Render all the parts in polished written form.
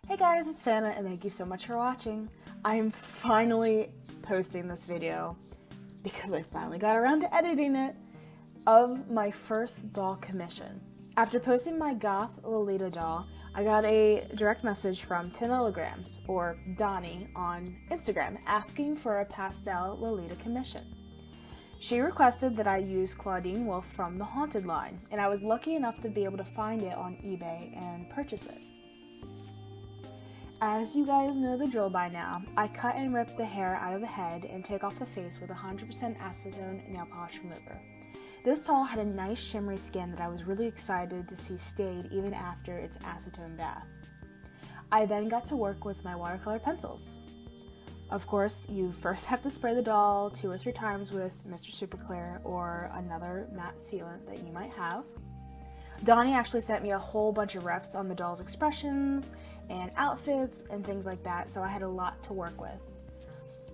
Hey guys, it's Fana and thank you so much for watching. I am finally posting this video because I finally got around to editing it of my first doll commission. After posting my Goth Lolita doll, I got a direct message from 10 milligrams, or Donnie, on Instagram asking for a Pastel Lolita commission. She requested that I use Claudine Wolf from the Haunted line, and I was lucky enough to be able to find it on eBay and purchase it. As you guys know the drill by now, I cut and rip the hair out of the head and take off the face with 100% acetone nail polish remover. This doll had a nice shimmery skin that I was really excited to see stayed even after its acetone bath. I then got to work with my watercolor pencils. Of course, you first have to spray the doll 2 or 3 times with Mr. Super Clear or another matte sealant that you might have. Donnie actually sent me a whole bunch of refs on the doll's expressions and outfits and things like that, so I had a lot to work with.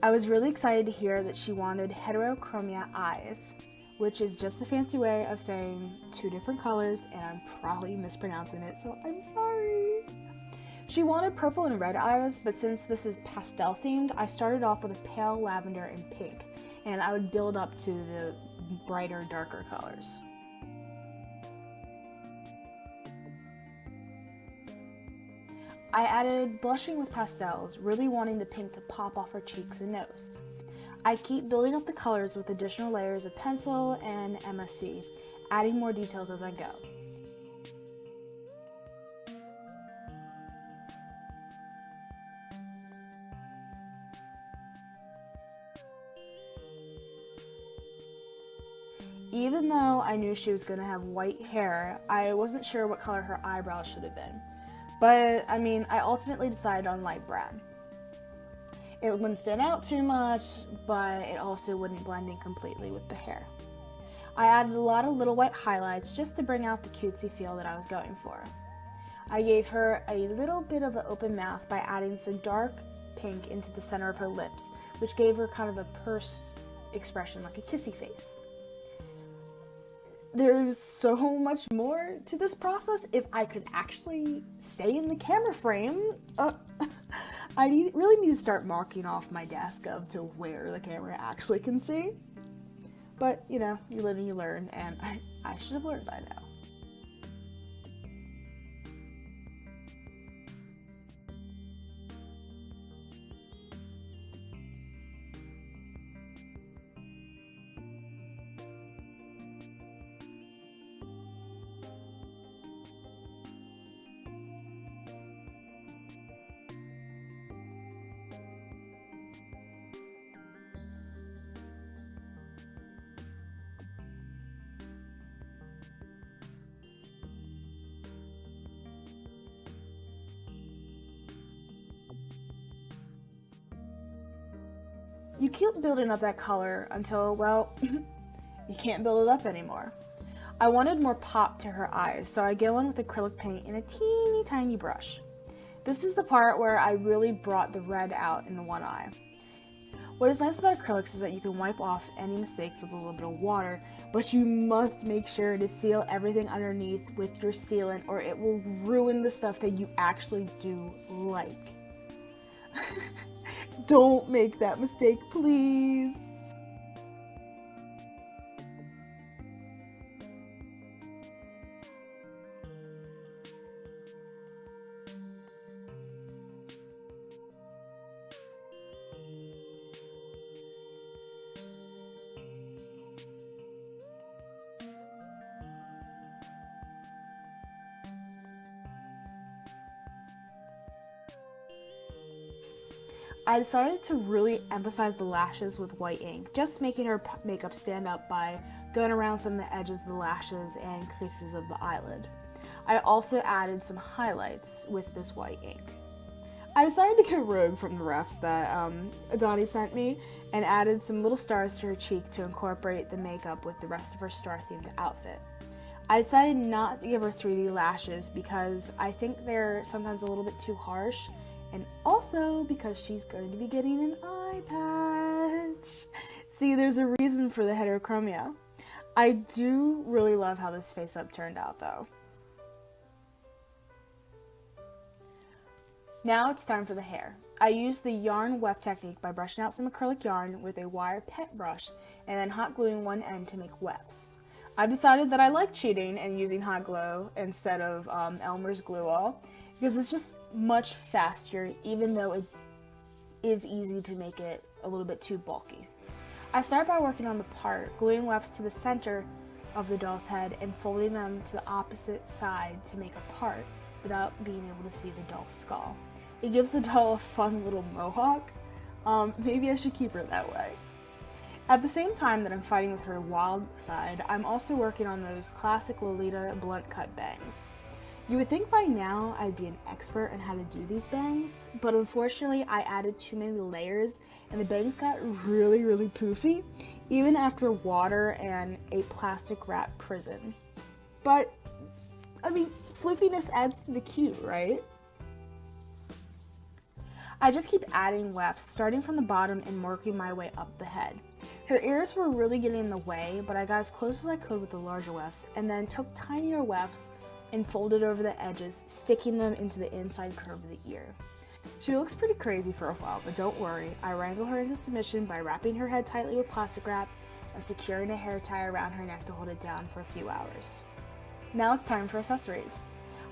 I was really excited to hear that she wanted heterochromia eyes, which is just a fancy way of saying 2 different colors, and I'm probably mispronouncing it, so I'm sorry. She wanted purple and red eyes, but since this is pastel themed, I started off with a pale lavender and pink, and I would build up to the brighter, darker colors. I added blushing with pastels, really wanting the pink to pop off her cheeks and nose. I keep building up the colors with additional layers of pencil and MSC, adding more details as I go. Even though I knew she was going to have white hair, I wasn't sure what color her eyebrows should have been. But, I mean, I ultimately decided on light brown. It wouldn't stand out too much, but it also wouldn't blend in completely with the hair. I added a lot of little white highlights just to bring out the cutesy feel that I was going for. I gave her a little bit of an open mouth by adding some dark pink into the center of her lips, which gave her kind of a pursed expression, like a kissy face. There's so much more to this process. If I could actually stay in the camera frame, I really need to start marking off my desk up to where the camera actually can see. But, you know, you live and you learn, and I should have learned by now. You keep building up that color until, well, you can't build it up anymore. I wanted more pop to her eyes, so I go in with acrylic paint in a teeny tiny brush. This is the part where I really brought the red out in the one eye. What is nice about acrylics is that you can wipe off any mistakes with a little bit of water, but you must make sure to seal everything underneath with your sealant or it will ruin the stuff that you actually do like. Don't make that mistake, please. I decided to really emphasize the lashes with white ink, just making her makeup stand up by going around some of the edges of the lashes and creases of the eyelid. I also added some highlights with this white ink. I decided to go rogue from the refs that Donnie sent me and added some little stars to her cheek to incorporate the makeup with the rest of her star-themed outfit. I decided not to give her 3D lashes because I think they're sometimes a little bit too harsh, and also because she's going to be getting an eye patch. See, there's a reason for the heterochromia. I do really love how this face-up turned out though. Now it's time for the hair. I used the yarn weft technique by brushing out some acrylic yarn with a wire pet brush and then hot gluing one end to make wefts. I decided that I like cheating and using hot glue instead of Elmer's glue all because it's just much faster, even though it is easy to make it a little bit too bulky. I start by working on the part, gluing wefts to the center of the doll's head and folding them to the opposite side to make a part without being able to see the doll's skull. It gives the doll a fun little mohawk. Maybe I should keep her that way. At the same time that I'm fighting with her wild side, I'm also working on those classic Lolita blunt cut bangs. You would think by now I'd be an expert on how to do these bangs, but unfortunately I added too many layers and the bangs got really poofy, even after water and a plastic wrap prison. But, I mean, floofiness adds to the cue, right? I just keep adding wefts, starting from the bottom and working my way up the head. Her ears were really getting in the way, but I got as close as I could with the larger wefts, and then took tinier wefts and folded over the edges, sticking them into the inside curve of the ear. She looks pretty crazy for a while, but don't worry, I wrangle her into submission by wrapping her head tightly with plastic wrap and securing a hair tie around her neck to hold it down for a few hours. Now it's time for accessories.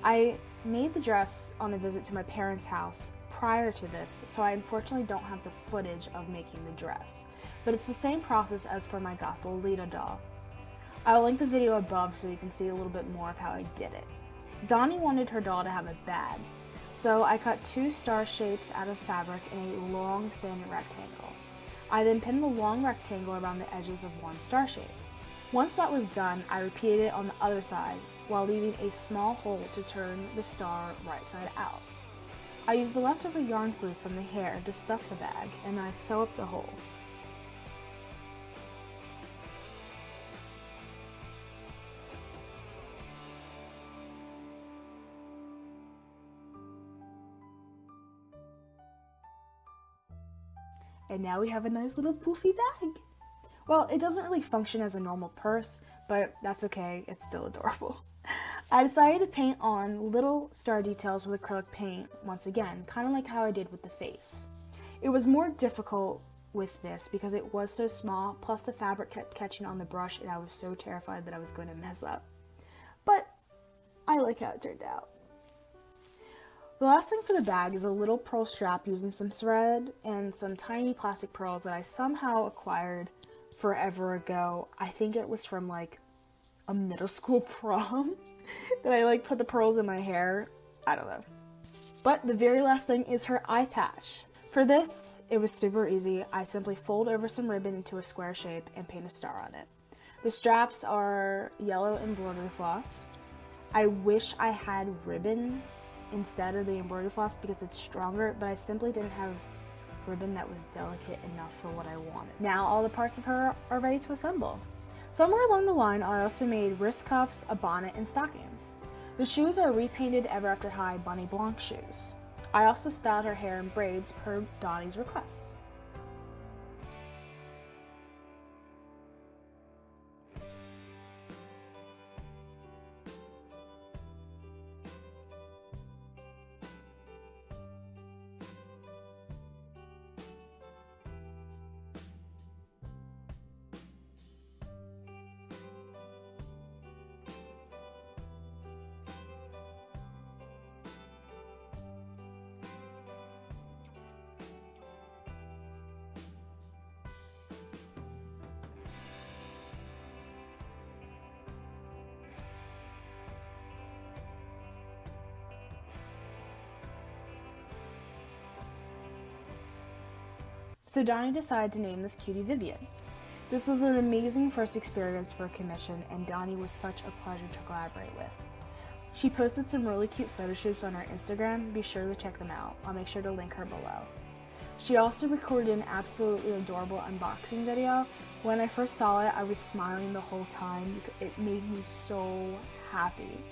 I made the dress on a visit to my parents' house prior to this, so I unfortunately don't have the footage of making the dress, but it's the same process as for my Goth Lolita doll. I'll link the video above so you can see a little bit more of how I did it. Donnie wanted her doll to have a bag, so I cut 2 star shapes out of fabric in a long, thin rectangle. I then pinned the long rectangle around the edges of one star shape. Once that was done, I repeated it on the other side while leaving a small hole to turn the star right side out. I used the leftover yarn flue from the hair to stuff the bag, and I sew up the hole. And now we have a nice little poofy bag. Well, it doesn't really function as a normal purse, but that's okay, it's still adorable. I decided to paint on little star details with acrylic paint once again, kind of like how I did with the face. It was more difficult with this because it was so small, plus the fabric kept catching on the brush and I was so terrified that I was going to mess up. But I like how it turned out. The last thing for the bag is a little pearl strap using some thread and some tiny plastic pearls that I somehow acquired forever ago. I think it was from like a middle school prom that I like put the pearls in my hair. I don't know. But the very last thing is her eye patch. For this, it was super easy. I simply fold over some ribbon into a square shape and paint a star on it. The straps are yellow embroidery floss. I wish I had ribbon instead of the embroidery floss because it's stronger, but I simply didn't have ribbon that was delicate enough for what I wanted. Now all the parts of her are ready to assemble. Somewhere along the line, I also made wrist cuffs, a bonnet, and stockings. The shoes are repainted Ever After High Bonnie Blanc shoes. I also styled her hair in braids per Donnie's request. So Donnie decided to name this cutie Vivian. This was an amazing first experience for a commission, and Donnie was such a pleasure to collaborate with. She posted some really cute photo shoots on her Instagram. Be sure to check them out. I'll make sure to link her below. She also recorded an absolutely adorable unboxing video. When I first saw it, I was smiling the whole time because it made me so happy.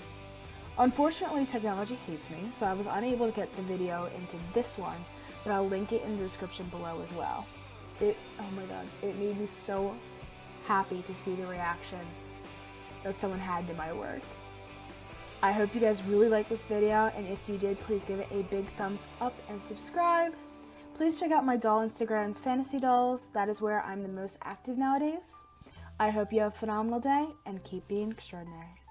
Unfortunately, technology hates me, so I was unable to get the video into this one, but I'll link it in the description below as well. oh my god, it made me so happy to see the reaction that someone had to my work. I hope you guys really liked this video, and if you did, please give it a big thumbs up and subscribe. Please check out my doll Instagram, Fantasy Dolls. That is where I'm the most active nowadays. I hope you have a phenomenal day, and keep being extraordinary.